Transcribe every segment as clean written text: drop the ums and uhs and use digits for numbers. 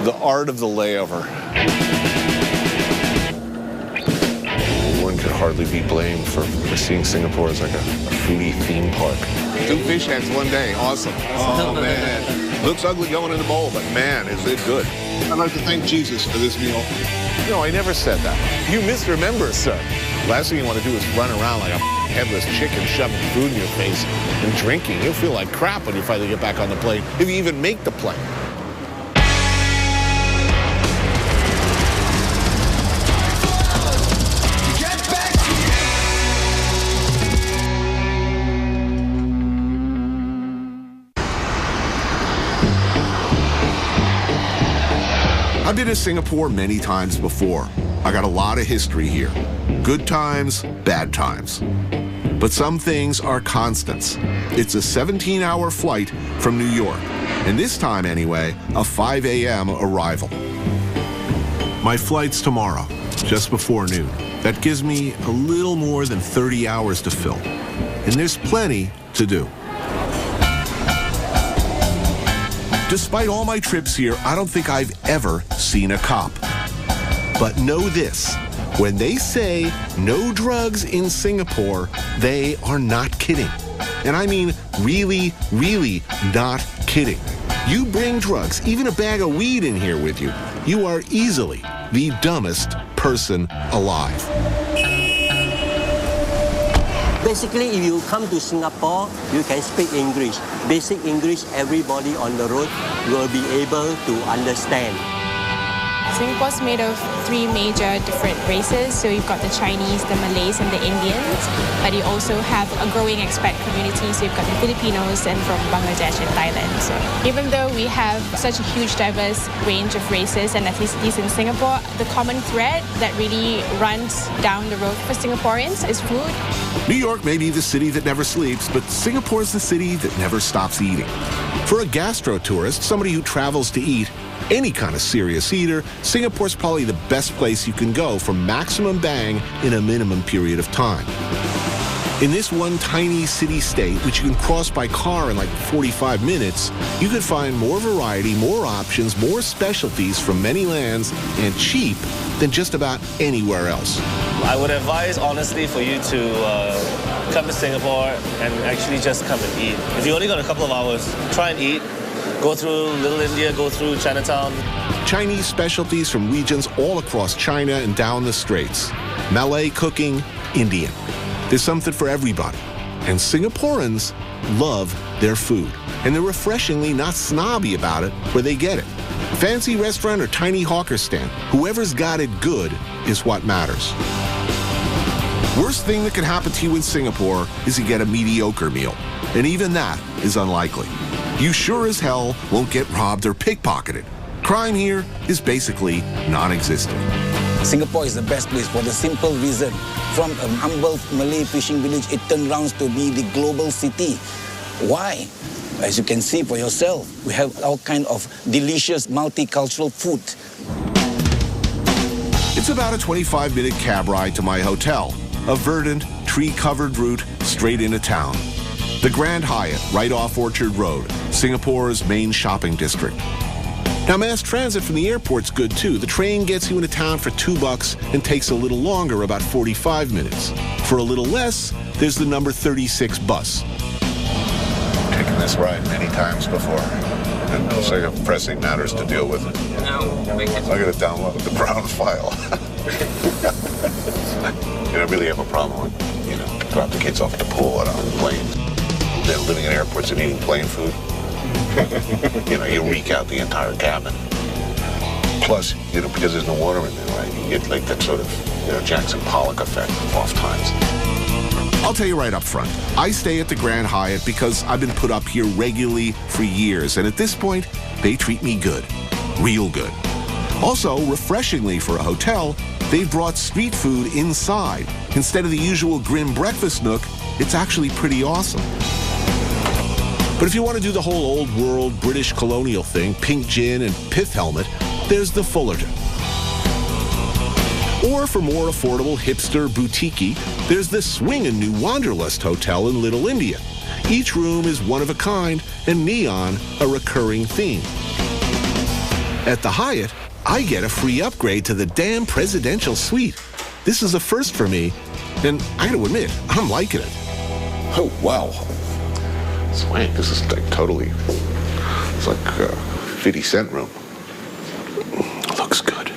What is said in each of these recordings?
The art of the layover. One could hardly be blamed for seeing Singapore as like a foodie theme park. 2 fish heads one day, awesome. Oh man, looks ugly going in the bowl, but man, is it good. I'd like to thank Jesus for this meal. No, I never said that. You misremember, sir. Last thing you want to do is run around like a headless chicken shoving food in your face and drinking. You'll feel like crap when you finally get back on the plane, if you even make the plane. I've been to Singapore many times before. I got a lot of history here. Good times, bad times. But some things are constants. It's a 17-hour flight from New York, and this time anyway, a 5 a.m. arrival. My flight's tomorrow, just before noon. That gives me a little more than 30 hours to fill, and there's plenty to do. Despite all my trips here, I don't think I've ever seen a cop. But know this, when they say no drugs in Singapore, they are not kidding. And I mean really, really not kidding. You bring drugs, even a bag of weed in here with you, you are easily the dumbest person alive. Basically, if you come to Singapore, you can speak English. Basic English, everybody on the road will be able to understand. Singapore's made of 3 major different races. So you've got the Chinese, the Malays, and the Indians. But you also have a growing expat community. So you've got the Filipinos and from Bangladesh and Thailand. So even though we have such a huge diverse range of races and ethnicities in Singapore, the common thread that really runs down the road for Singaporeans is food. New York may be the city that never sleeps, but Singapore's the city that never stops eating. For a gastro tourist, somebody who travels to eat, any kind of serious eater, Singapore's probably the best place you can go for maximum bang in a minimum period of time. In this one tiny city-state, which you can cross by car in like 45 minutes, you could find more variety, more options, more specialties from many lands, and cheap than just about anywhere else. I would advise, honestly, for you to come to Singapore and actually just come and eat. If you only got a couple of hours, try and eat. Go through Little India, go through Chinatown. Chinese specialties from regions all across China and down the Straits. Malay cooking, Indian. There's something for everybody. And Singaporeans love their food. And they're refreshingly not snobby about it where they get it. Fancy restaurant or tiny hawker stand, whoever's got it good is what matters. Worst thing that can happen to you in Singapore is you get a mediocre meal. And even that is unlikely. You sure as hell won't get robbed or pickpocketed. Crime here is basically non-existent. Singapore is the best place for the simple reason. From a humble Malay fishing village, it turned around to be the global city. Why? As you can see for yourself, we have all kind of delicious multicultural food. It's about a 25-minute cab ride to my hotel, a verdant, tree-covered route straight into town. The Grand Hyatt, right off Orchard Road, Singapore's main shopping district. Now, mass transit from the airport's good, too. The train gets you into town for $2 and takes a little longer, about 45 minutes. For a little less, there's the number 36 bus. Taken this ride many times before. And it's like a pressing matters to deal with. I gotta download the Brown file. I really have a problem with, drop the kids off at the pool and on the plane. They're living in airports and eating plane food. You reek out the entire cabin. Plus, because there's no water in there, right? You get like that sort of, Jackson Pollock effect off times. I'll tell you right up front, I stay at the Grand Hyatt because I've been put up here regularly for years, and at this point, they treat me good. Real good. Also, refreshingly for a hotel, they've brought street food inside. Instead of the usual grim breakfast nook, it's actually pretty awesome. But if you want to do the whole old world British colonial thing, pink gin and pith helmet, there's the Fullerton. Or for more affordable hipster boutique-y, there's the swingin' new Wanderlust Hotel in Little India. Each room is one of a kind and neon a recurring theme. At the Hyatt, I get a free upgrade to the damn presidential suite. This is a first for me, and I gotta admit, I'm liking it. Oh, wow. Swank, this is like totally, it's like a 50-cent room. Looks good.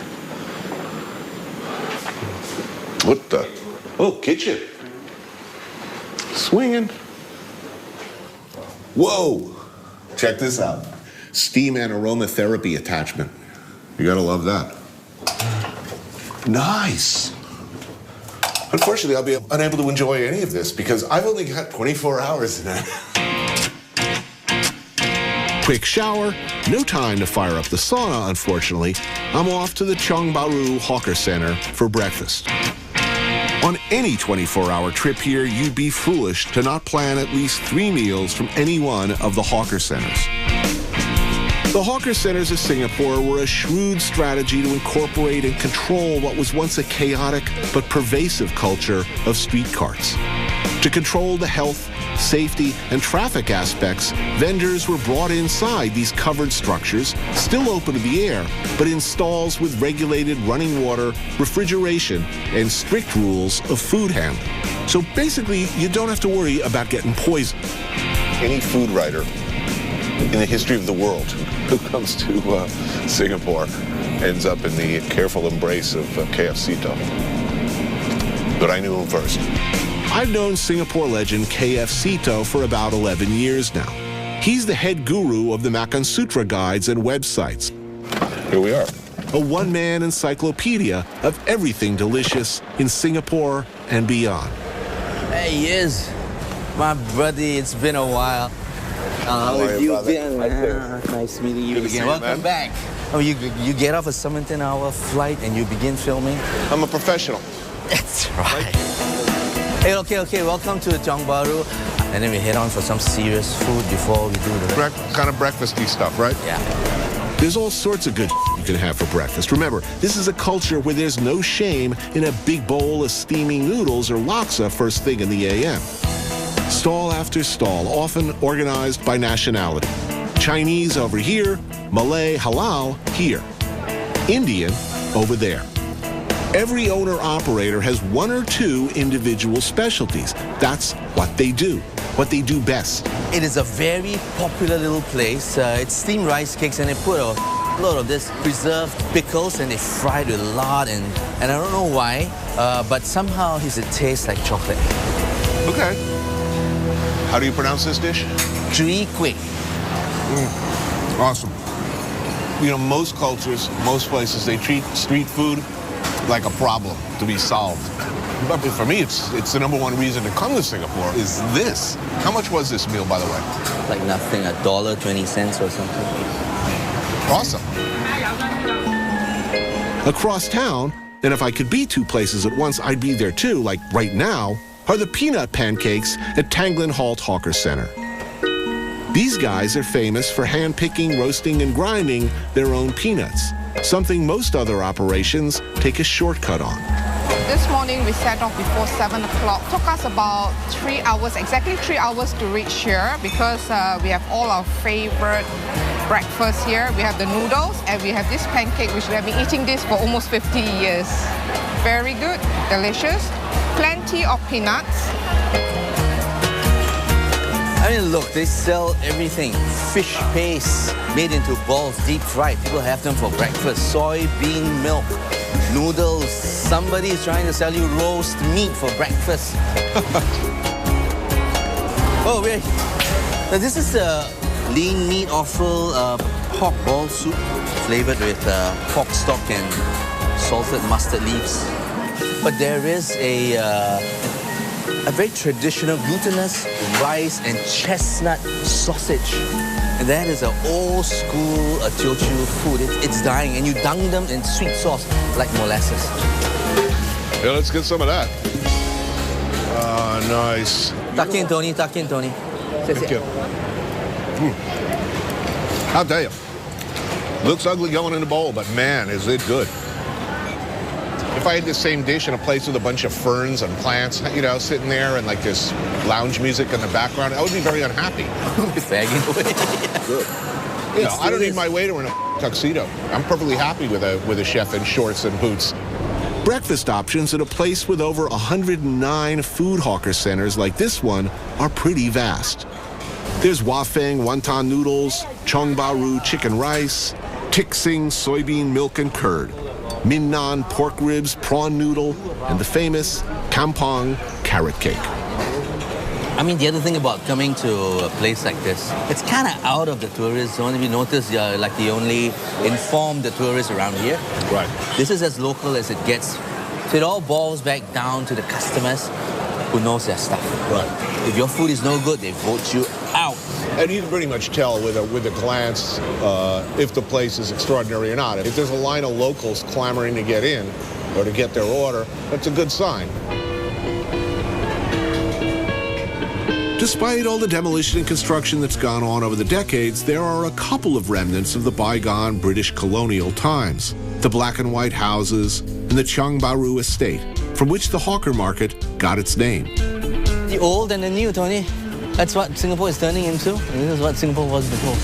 What the? Oh, kitchen. Swinging. Whoa. Check this out. Steam and aromatherapy attachment. You gotta love that. Nice. Unfortunately, I'll be unable to enjoy any of this because I've only got 24 hours in it. Quick shower, no time to fire up the sauna, unfortunately. I'm off to the Chongbaru Hawker Center for breakfast. On any 24-hour trip here, you'd be foolish to not plan at least 3 meals from any one of the hawker centers. The hawker centers of Singapore were a shrewd strategy to incorporate and control what was once a chaotic but pervasive culture of street carts. To control the health, safety, and traffic aspects, vendors were brought inside these covered structures, still open to the air, but in stalls with regulated running water, refrigeration, and strict rules of food handling. So basically, you don't have to worry about getting poisoned. Any food writer in the history of the world who comes to Singapore ends up in the careful embrace of KFC-to. But I knew him first. I've known Singapore legend KFC-to for about 11 years now. He's the head guru of the Makan Sutra guides and websites. Here we are. A one-man encyclopedia of everything delicious in Singapore and beyond. Hey, Yiz, my buddy, it's been a while. How have you been? Nice meeting you again. Welcome back. Oh, you get off a 17-hour flight and you begin filming? I'm a professional. That's right. Hey, okay, welcome to Chongbaru. And then we head on for some serious food before we do the rest. Kind of breakfasty stuff, right? Yeah. There's all sorts of good you can have for breakfast. Remember, this is a culture where there's no shame in a big bowl of steaming noodles or laksa first thing in the a.m. Stall after stall, often organized by nationality. Chinese over here, Malay halal here, Indian over there. Every owner-operator has 1 or 2 individual specialties. That's what they do best. It is a very popular little place. It's steamed rice cakes and they put a lot of this preserved pickles and they fry it with lard and I don't know why, but somehow it tastes like chocolate. Okay. How do you pronounce this dish? Chui Kwek. Awesome. You know, most cultures, most places, they treat street food like a problem to be solved. But for me, it's the #1 reason to come to Singapore is this. How much was this meal, by the way? Like nothing, $1.20 or something. Awesome. Across town, and if I could be 2 places at once, I'd be there too, like right now, are the peanut pancakes at Tanglin Halt Hawker Center. These guys are famous for hand-picking, roasting, and grinding their own peanuts, something most other operations take a shortcut on. This morning we set off before 7 o'clock. Took us about 3 hours, exactly 3 hours to reach here because we have all our favorite breakfast here. We have the noodles and we have this pancake which we have been eating this for almost 50 years. Very good, delicious, plenty of peanuts. I mean, look, they sell everything. Fish paste made into balls, deep fried. People have them for breakfast. Soybean milk, noodles. Somebody is trying to sell you roast meat for breakfast. Oh, wait. Now, this is the lean meat offal pork ball soup flavored with pork stock and salted mustard leaves. But there is a very traditional glutinous rice and chestnut sausage. And that is an old school Teochew food. It's dying, and you dunk them in sweet sauce like molasses. Yeah, let's get some of that. Nice. Tuck in, Tony. Thank you. I'll tell you, looks ugly going in the bowl, but man, is it good. If I had the same dish in a place with a bunch of ferns and plants, you know, sitting there and like this lounge music in the background, I would be very unhappy. Fagging away. Good. You know, I don't need my waiter in a tuxedo. I'm perfectly happy with a chef in shorts and boots. Breakfast options at a place with over 109 food hawker centers like this one are pretty vast. There's wafeng wonton noodles, chongbaru chicken rice, tiksing soybean milk and curd, minnan pork ribs, prawn noodle, and the famous kampong carrot cake. I mean, the other thing about coming to a place like this, it's kind of out of the tourist zone. If you notice, you're like the only informed tourist around here. Right. This is as local as it gets. So it all boils back down to the customers who knows their stuff. Right. If your food is no good, they vote you out. And you can pretty much tell with a glance if the place is extraordinary or not. If there's a line of locals clamoring to get in or to get their order, that's a good sign. Despite all the demolition and construction that's gone on over the decades, there are a couple of remnants of the bygone British colonial times. The black and white houses and the Chongbaru estate, from which the hawker market got its name. The old and the new, Tony. That's what Singapore is turning into. And this is what Singapore was before.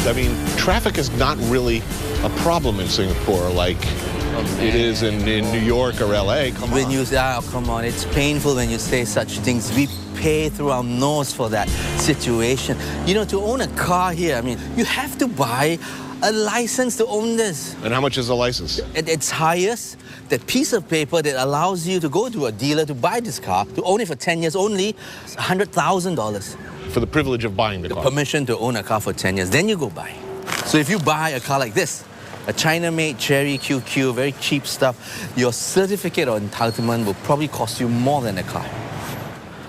I mean, traffic is not really a problem in Singapore like it is in New York or LA. Come on, it's painful when you say such things. We pay through our nose for that situation. You know, to own a car here, I mean, you have to buy a license to own this. And how much is a license? At its highest, that piece of paper that allows you to go to a dealer to buy this car, to own it for 10 years only, $100,000. For the privilege of buying the car? Permission to own a car for 10 years, then you go buy. So if you buy a car like this, a China-made Cherry QQ, very cheap stuff, your certificate or entitlement will probably cost you more than a car.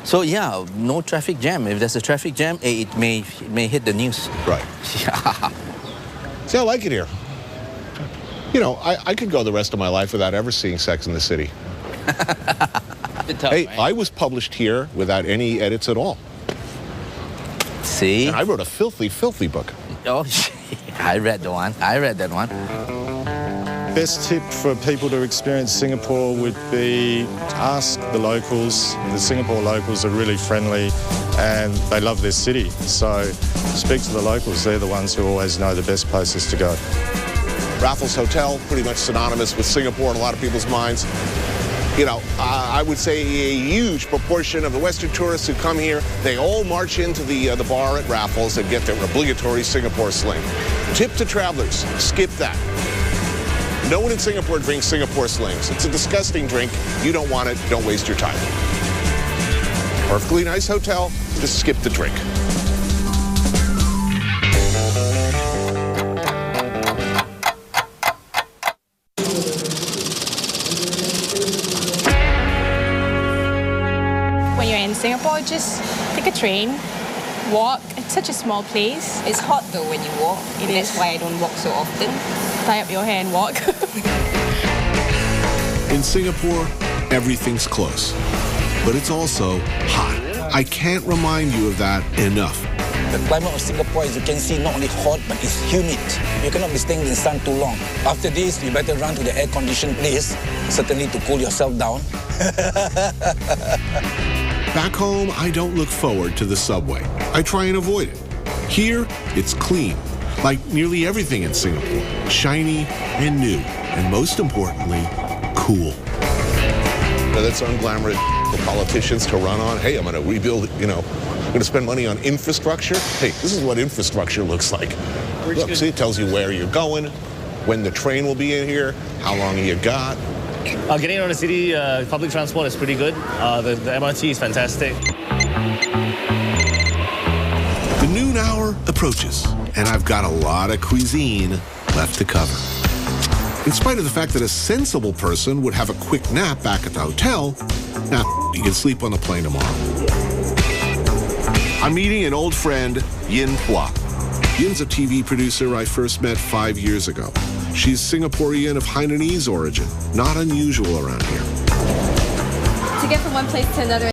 So yeah, no traffic jam. If there's a traffic jam, it may hit the news. Right. Yeah. See, I like it here. You know, I could go the rest of my life without ever seeing Sex in the City. Tough, hey, right? I was published here without any edits at all. See? And I wrote a filthy, filthy book. Oh, I read that one. Best tip for people to experience Singapore would be ask the locals. The Singapore locals are really friendly and they love their city. So speak to the locals. They're the ones who always know the best places to go. Raffles Hotel, pretty much synonymous with Singapore in a lot of people's minds. You know, I would say a huge proportion of the Western tourists who come here, they all march into the bar at Raffles and get their obligatory Singapore Sling. Tip to travelers, skip that. No one in Singapore drinks Singapore Slings. It's a disgusting drink. You don't want it. Don't waste your time. Perfectly nice hotel. Just skip the drink. When you're in Singapore, just take a train, walk. It's such a small place. It's hot though when you walk. That's why I don't walk so often. Tie up your hair and walk. In Singapore, everything's close, but it's also hot. I can't remind you of that enough. The climate of Singapore, as you can see, not only hot, but it's humid. You cannot be staying in the sun too long. After this, you better run to the air-conditioned place, certainly to cool yourself down. Back home, I don't look forward to the subway. I try and avoid it. Here, it's clean, like nearly everything in Singapore. Shiny and new, and most importantly, cool. Now, that's unglamorous for politicians to run on. Hey, I'm going to rebuild, you know, I'm going to spend money on infrastructure. Hey, this is what infrastructure looks like. Look, see, it tells you where you're going, when the train will be in here, how long you got. Getting around the city, public transport is pretty good. The MRT is fantastic. The noon hour approaches, and I've got a lot of cuisine left to cover. In spite of the fact that a sensible person would have a quick nap back at the hotel, now you can sleep on the plane tomorrow. I'm meeting an old friend, Yin Hua. Yin's a TV producer I first met 5 years ago. She's Singaporean of Hainanese origin, not unusual around here. To get from one place to another,